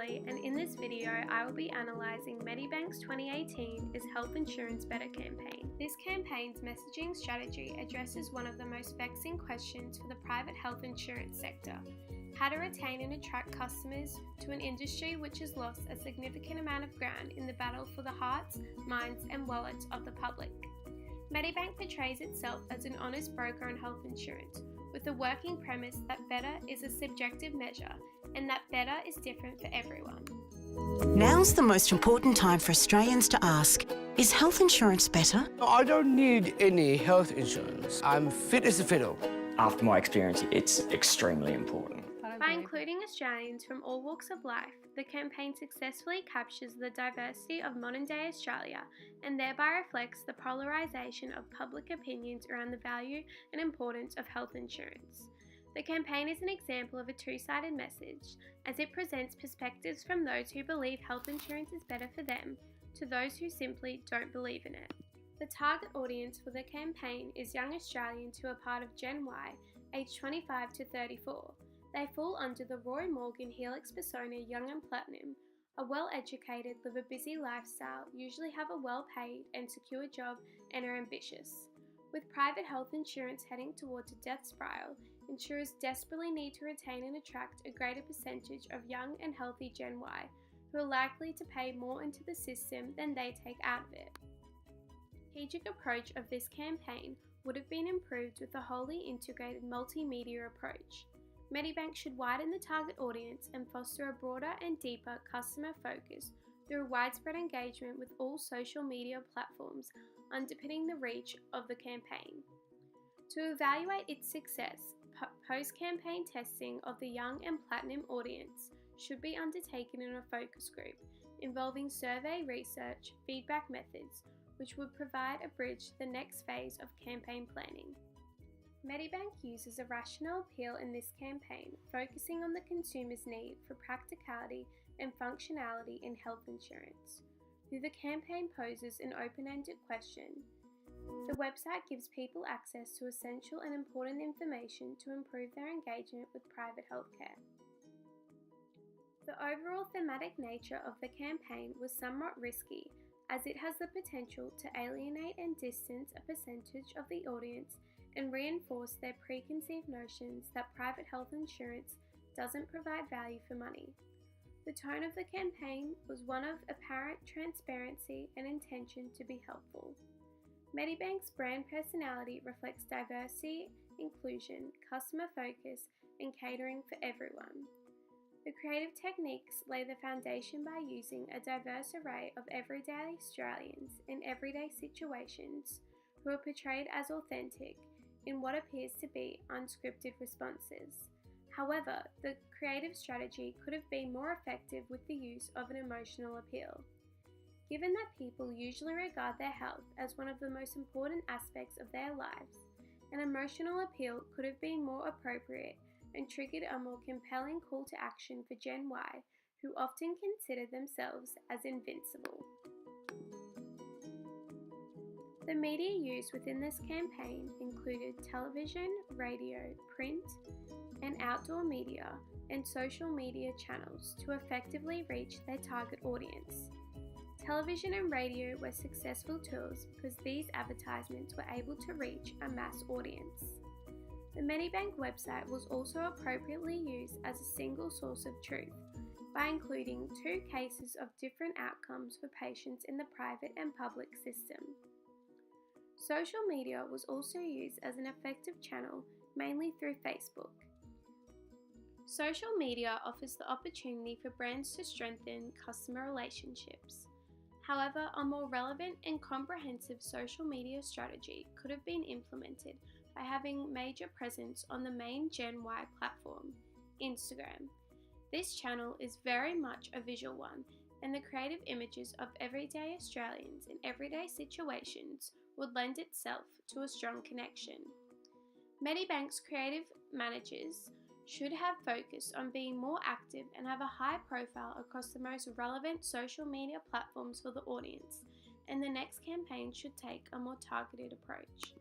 Eckersley, and in this video I will be analysing Medibank's 2018 Is Health Insurance Better campaign. This campaign's messaging strategy addresses one of the most vexing questions for the private health insurance sector: how to retain and attract customers to an industry which has lost a significant amount of ground in the battle for the hearts, minds and wallets of the public. Medibank portrays itself as an honest broker on health insurance, with the working premise that better is a subjective measure and that better is different for everyone. Now's the most important time for Australians to ask, is health insurance better? I don't need any health insurance. I'm fit as a fiddle. After my experience, it's extremely important. By including Australians from all walks of life, the campaign successfully captures the diversity of modern-day Australia and thereby reflects the polarisation of public opinions around the value and importance of health insurance. The campaign is an example of a two-sided message, as it presents perspectives from those who believe health insurance is better for them to those who simply don't believe in it. The target audience for the campaign is young Australians who are part of Gen Y, aged 25 to 34. They fall under the Roy Morgan Helix persona Young and Platinum, are well-educated, live a busy lifestyle, usually have a well-paid and secure job and are ambitious. With private health insurance heading towards a death spiral, insurers desperately need to retain and attract a greater percentage of young and healthy Gen Y, who are likely to pay more into the system than they take out of it. The strategic approach of this campaign would have been improved with a wholly integrated multimedia approach. Medibank should widen the target audience and foster a broader and deeper customer focus through widespread engagement with all social media platforms underpinning the reach of the campaign. To evaluate its success, post-campaign testing of the young and platinum audience should be undertaken in a focus group involving survey research, feedback methods, which would provide a bridge to the next phase of campaign planning. Medibank uses a rational appeal in this campaign, focusing on the consumer's need for practicality and functionality in health insurance. Though the campaign poses an open-ended question, the website gives people access to essential and important information to improve their engagement with private healthcare. The overall thematic nature of the campaign was somewhat risky, as it has the potential to alienate and distance a percentage of the audience and reinforce their preconceived notions that private health insurance doesn't provide value for money. The tone of the campaign was one of apparent transparency and intention to be helpful. Medibank's brand personality reflects diversity, inclusion, customer focus, and catering for everyone. The creative techniques lay the foundation by using a diverse array of everyday Australians in everyday situations who are portrayed as authentic in what appears to be unscripted responses. However, the creative strategy could have been more effective with the use of an emotional appeal. Given that people usually regard their health as one of the most important aspects of their lives, an emotional appeal could have been more appropriate and triggered a more compelling call to action for Gen Y, who often consider themselves as invincible. The media used within this campaign included television, radio, print, and outdoor media, and social media channels to effectively reach their target audience. Television and radio were successful tools because these advertisements were able to reach a mass audience. The Medibank website was also appropriately used as a single source of truth by including 2 cases of different outcomes for patients in the private and public system. Social media was also used as an effective channel, mainly through Facebook. Social media offers the opportunity for brands to strengthen customer relationships. However, a more relevant and comprehensive social media strategy could have been implemented by having major presence on the main Gen Y platform, Instagram. This channel is very much a visual one, and the creative images of everyday Australians in everyday situations would lend itself to a strong connection. Medibank's creative managers should have focused on being more active and have a high profile across the most relevant social media platforms for the audience, and the next campaign should take a more targeted approach.